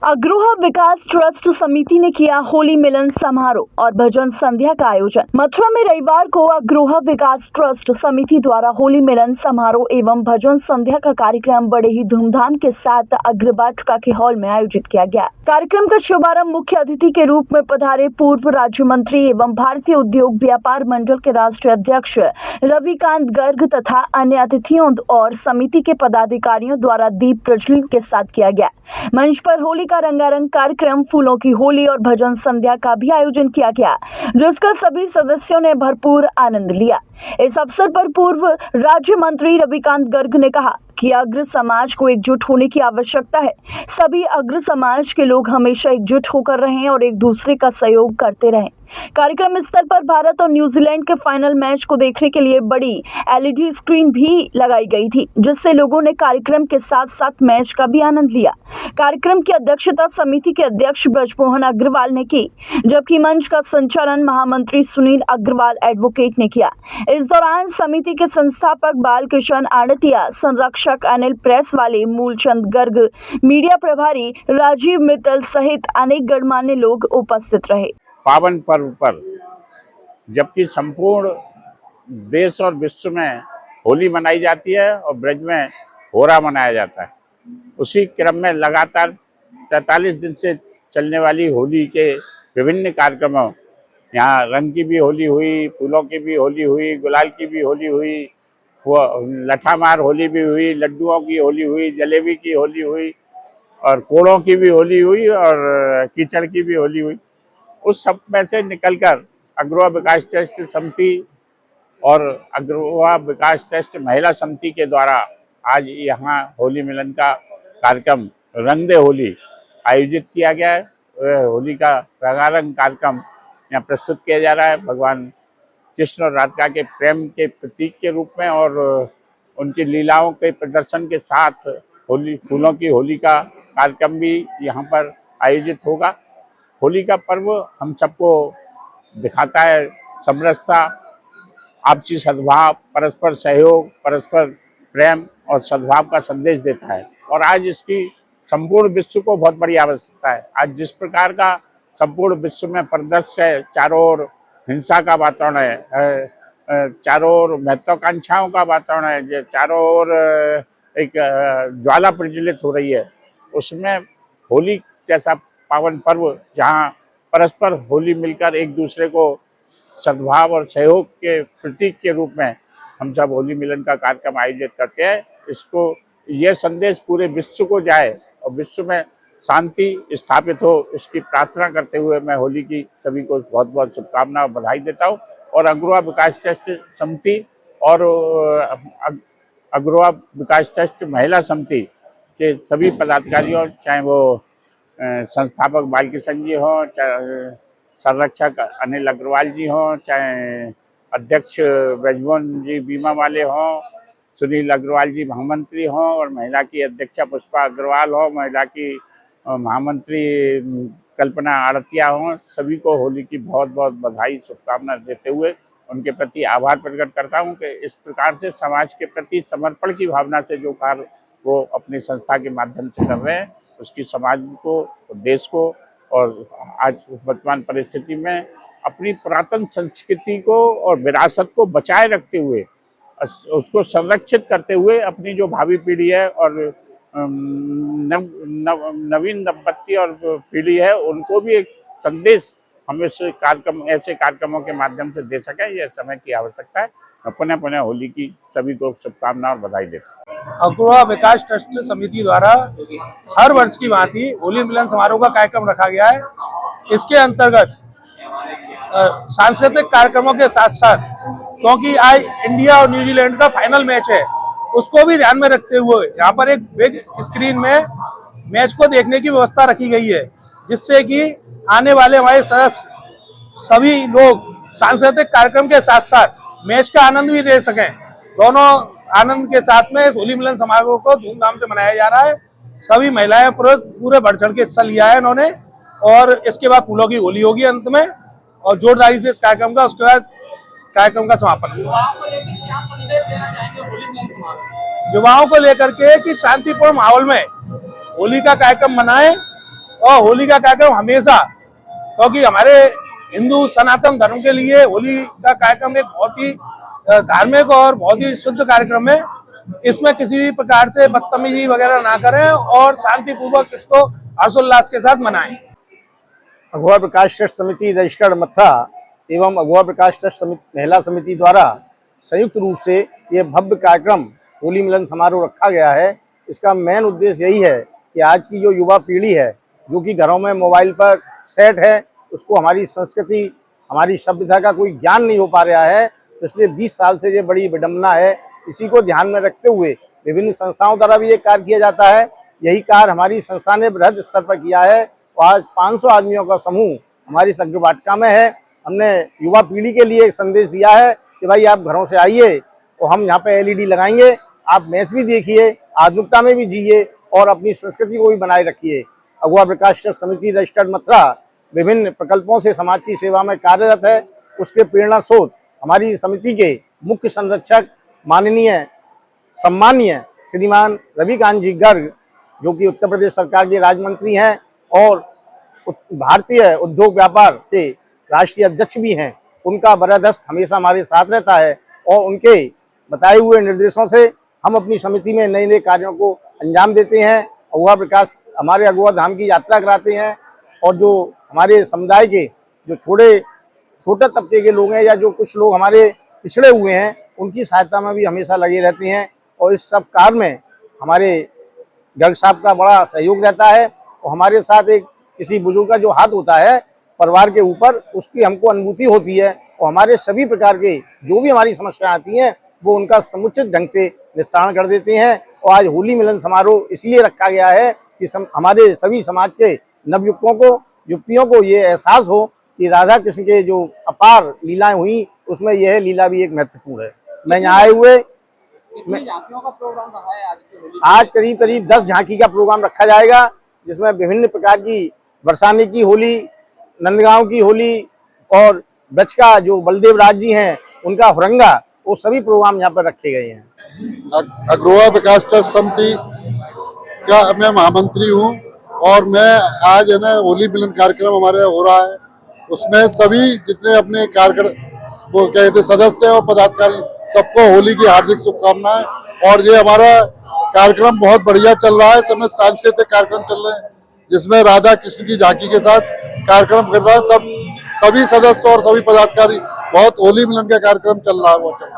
अग्रोहा विकास trust समिति ने किया होली मिलन समारोह और भजन संध्या का आयोजन। मथुरा में रविवार को अग्रोहा विकास ट्रस्ट समिति द्वारा होली मिलन समारोह एवं भजन संध्या का कार्यक्रम बड़े ही धूमधाम के साथ अग्रवाटिका के हॉल में आयोजित किया गया। कार्यक्रम का शुभारंभ मुख्य अतिथि के रूप में पधारे पूर्व राज्य मंत्री एवं भारतीय उद्योग व्यापार मंडल के राष्ट्रीय अध्यक्ष रविकांत गर्ग तथा अन्य अतिथियों और समिति के पदाधिकारियों द्वारा दीप प्रज्वलन के साथ किया गया। मंच पर होली का रंगारंग कार्यक्रम फूलों की होली और भजन संध्या का भी आयोजन किया गया, जिसका सभी सदस्यों ने भरपूर आनंद लिया। इस अवसर पर पूर्व राज्य मंत्री रविकांत गर्ग ने कहा कि अग्र समाज को एकजुट होने की आवश्यकता है। सभी अग्र समाज के लोग हमेशा एकजुट होकर रहें और एक दूसरे का सहयोग करते रहें। कार्यक्रम स्थल पर भारत और न्यूजीलैंड के फाइनल मैच को देखने के लिए बड़ी एलईडी स्क्रीन भी लगाई गई थी, जिससे लोगों ने कार्यक्रम के साथ साथ मैच का भी आनंद लिया। कार्यक्रम की अध्यक्षता समिति के अध्यक्ष ब्रजमोहन अग्रवाल ने की, जबकि मंच का संचालन महामंत्री सुनील अग्रवाल एडवोकेट ने किया। इस दौरान समिति के संस्थापक बालकिशन आड़तिया, संरक्षक अनिल प्रेस वाले मूलचंद गर्ग, मीडिया प्रभारी राजीव मित्तल सहित अनेक गणमान्य लोग उपस्थित रहे। पावन पर्व पर जबकि संपूर्ण देश और विश्व में होली मनाई जाती है और ब्रज में होरा मनाया जाता है, उसी क्रम में लगातार 43 दिन से चलने वाली होली के विभिन्न कार्यक्रमों, यहाँ रंग की भी होली हुई, फूलों की भी होली हुई, गुलाल की भी होली हुई, लठामार होली भी हुई, लड्डुओं की होली हुई, जलेबी की होली हुई और कोड़ों की भी होली हुई और कीचड़ की भी होली हुई। उस सब में से निकलकर अग्रोहा विकास ट्रस्ट समिति और अग्रोहा विकास ट्रस्ट महिला समिति के द्वारा आज यहाँ होली मिलन का कार्यक्रम रंग दे होली आयोजित किया गया है। होली का रंगारंग कार्यक्रम यहाँ प्रस्तुत किया जा रहा है भगवान कृष्ण और राधिका के प्रेम के प्रतीक के रूप में, और उनकी लीलाओं के प्रदर्शन के साथ होली फूलों की होली का कार्यक्रम भी यहाँ पर आयोजित होगा। होली का पर्व हम सबको दिखाता है समरसता, आपसी सद्भाव, परस्पर सहयोग, परस्पर प्रेम और सद्भाव का संदेश देता है, और आज इसकी संपूर्ण विश्व को बहुत बड़ी आवश्यकता है। आज जिस प्रकार का संपूर्ण विश्व में परिदृश्य है, चारों ओर हिंसा का वातावरण है, चारों ओर महत्वाकांक्षाओं का वातावरण है, चारों ओर एक ज्वाला प्रज्वलित हो रही है, उसमें होली जैसा पावन पर्व जहाँ परस्पर होली मिलकर एक दूसरे को सद्भाव और सहयोग के प्रतीक के रूप में हम सब होली मिलन का कार्यक्रम आयोजित करते हैं, इसको यह संदेश पूरे विश्व को जाए और विश्व में शांति स्थापित हो, इसकी प्रार्थना करते हुए मैं होली की सभी को बहुत बहुत शुभकामनाएं और बधाई देता हूँ। और अग्रोहा विकास ट्रस्ट समिति और अग्रोहा विकास ट्रस्ट महिला समिति के सभी पदाधिकारियों, चाहे वो संस्थापक बालकिशन जी हों, चाहे संरक्षक अनिल अग्रवाल जी हों, चाहे अध्यक्ष ब्रजमोहन जी बीमा वाले हों, सुनील अग्रवाल जी महामंत्री हों, और महिला की अध्यक्षा पुष्पा अग्रवाल हो, महिला की महामंत्री कल्पना आड़तिया हों, सभी को होली की बहुत बहुत बधाई शुभकामना देते हुए उनके प्रति आभार प्रकट करता हूं कि इस प्रकार से समाज के प्रति समर्पण की भावना से जो कार्य वो अपनी संस्था के माध्यम से कर रहे हैं, उसकी समाज को, देश को और आज वर्तमान परिस्थिति में अपनी पुरातन संस्कृति को और विरासत को बचाए रखते हुए, उसको संरक्षित करते हुए अपनी जो भावी पीढ़ी है और नवीन दंपत्ति और पीढ़ी है, उनको भी एक संदेश हम इस कार्यक्रम, ऐसे कार्यक्रमों के माध्यम से दे सकें, यह समय की आवश्यकता है। मैं पुनः पुनः होली की सभी को शुभकामनाएं और बधाई देता हूँ। अग्रोहा विकास ट्रस्ट समिति द्वारा हर वर्ष की भांति होली मिलन समारोह का कार्यक्रम रखा गया है। इसके अंतर्गत सांस्कृतिक कार्यक्रमों के साथ साथ, क्योंकि आज इंडिया और न्यूजीलैंड का फाइनल मैच है, उसको भी ध्यान में रखते हुए यहाँ पर एक बिग स्क्रीन में मैच को देखने की व्यवस्था रखी गई है, जिससे कि आने वाले हमारे सदस्य सभी लोग सांस्कृतिक कार्यक्रम के साथ साथ मैच का आनंद भी ले सकें। दोनों आनंद के साथ में इस होली मिलन समारोह को धूमधाम से मनाया जा रहा है। सभी महिलाएं पुरुष पूरे बढ़ चढ़ के हिस्सा लिया है इन्होंने, और इसके बाद फूलों की होली होगी अंत में, और जोरदारी से इस कार्यक्रम का उसके बाद कार्यक्रम का समापन होगा। युवाओं को लेकर के कि शांतिपूर्ण माहौल में होली का कार्यक्रम मनाएं और होली का कार्यक्रम हमेशा, क्योंकि हमारे हिंदू सनातन धर्म के लिए होली का कार्यक्रम एक बहुत ही धार्मिक और बहुत ही शुद्ध कार्यक्रम है। इसमें किसी भी प्रकार से बदतमीजी वगैरह ना करें और शांतिपूर्वक इसको हर्षोल्लास के साथ मनाएं। अघोरा प्रकाश ट्रस्ट समिति रजिस्टर्ड मथुरा एवं अघोरा प्रकाश ट्रस्ट महिला समिति द्वारा संयुक्त रूप से ये भव्य कार्यक्रम होली मिलन समारोह रखा गया है। इसका मेन उद्देश्य यही है कि आज की जो युवा पीढ़ी है, जो कि घरों में मोबाइल पर सेट है, उसको हमारी संस्कृति, हमारी सभ्यता का कोई ज्ञान नहीं हो पा रहा है। तो इसलिए 20 साल से ये बड़ी विडंबना है। इसी को ध्यान में रखते हुए विभिन्न संस्थाओं द्वारा भी ये कार्य किया जाता है। यही कार्य हमारी संस्था ने बृहद स्तर पर किया है। तो आज 500 आदमियों का समूह हमारी सग्रवाटिका में है। हमने युवा पीढ़ी के लिए एक संदेश दिया है कि भाई आप घरों से आइए और हम यहाँ पे एलईडी लगाएंगे, आप मैच भी देखिए, आधुनिकता में भी जिए और अपनी संस्कृति को भी बनाए रखिए। अघोरा प्रकाश ट्रस्ट समिति रजिस्टर्ड मथुरा विभिन्न प्रकल्पों से समाज की सेवा में कार्यरत है। उसके प्रेरणा स्रोत हमारी समिति के मुख्य संरक्षक माननीय सम्मानीय श्रीमान रविकांत जी गर्ग, जो कि उत्तर प्रदेश सरकार के राज्य मंत्री हैं और भारतीय उद्योग व्यापार के राष्ट्रीय अध्यक्ष भी हैं। उनका बरदस्त हमेशा हमारे साथ रहता है और उनके बताए हुए निर्देशों से हम अपनी समिति में नए नए कार्यों को अंजाम देते हैं। अघोरा प्रकाश हमारे अघोरा धाम की यात्रा कराते हैं और जो हमारे समुदाय के जो छोटे तबके के लोग हैं या जो कुछ लोग हमारे पिछड़े हुए हैं, उनकी सहायता में भी हमेशा लगे रहते हैं। और इस सब कार्य में हमारे गर्ग साहब का बड़ा सहयोग रहता है और हमारे साथ एक किसी बुजुर्ग का जो हाथ होता है परिवार के ऊपर, उसकी हमको अनुभूति होती है और हमारे सभी प्रकार के जो भी हमारी समस्याएं आती हैं वो उनका समुचित ढंग से निस्तारण कर देते हैं। और आज होली मिलन समारोह इसलिए रखा गया है कि हमारे सभी समाज के युवतियों को ये एहसास हो कि राधा कृष्ण के जो अपार लीलाएं हुई, उसमें यह लीला भी एक महत्वपूर्ण है। मैं यहाँ आए हुए झांकियों का प्रोग्राम रहा है आज की होली? आज करीब 10 झांकी का प्रोग्राम रखा जाएगा, जिसमें विभिन्न प्रकार की बरसाने की होली, नंदगांव की होली और ब्रज का जो बलदेव राज जी हैं उनका हुरंगा, वो सभी प्रोग्राम यहाँ पर रखे गए हैं। अघोरा विकास ट्रस्ट समिति का मैं महामंत्री हूँ और मैं आज है ना होली मिलन कार्यक्रम हमारे हो रहा है। उसमें सभी जितने अपने वो कहते सदस्य और पदाधिकारी, सबको होली की हार्दिक शुभकामनाएं। और ये हमारा कार्यक्रम बहुत बढ़िया चल रहा है। समय सांस्कृतिक कार्यक्रम चल रहे हैं जिसमें राधा कृष्ण की झांकी के साथ कार्यक्रम कर रहा है। सभी सदस्य और सभी पदाधिकारी, बहुत होली मिलन का कार्यक्रम चल रहा है।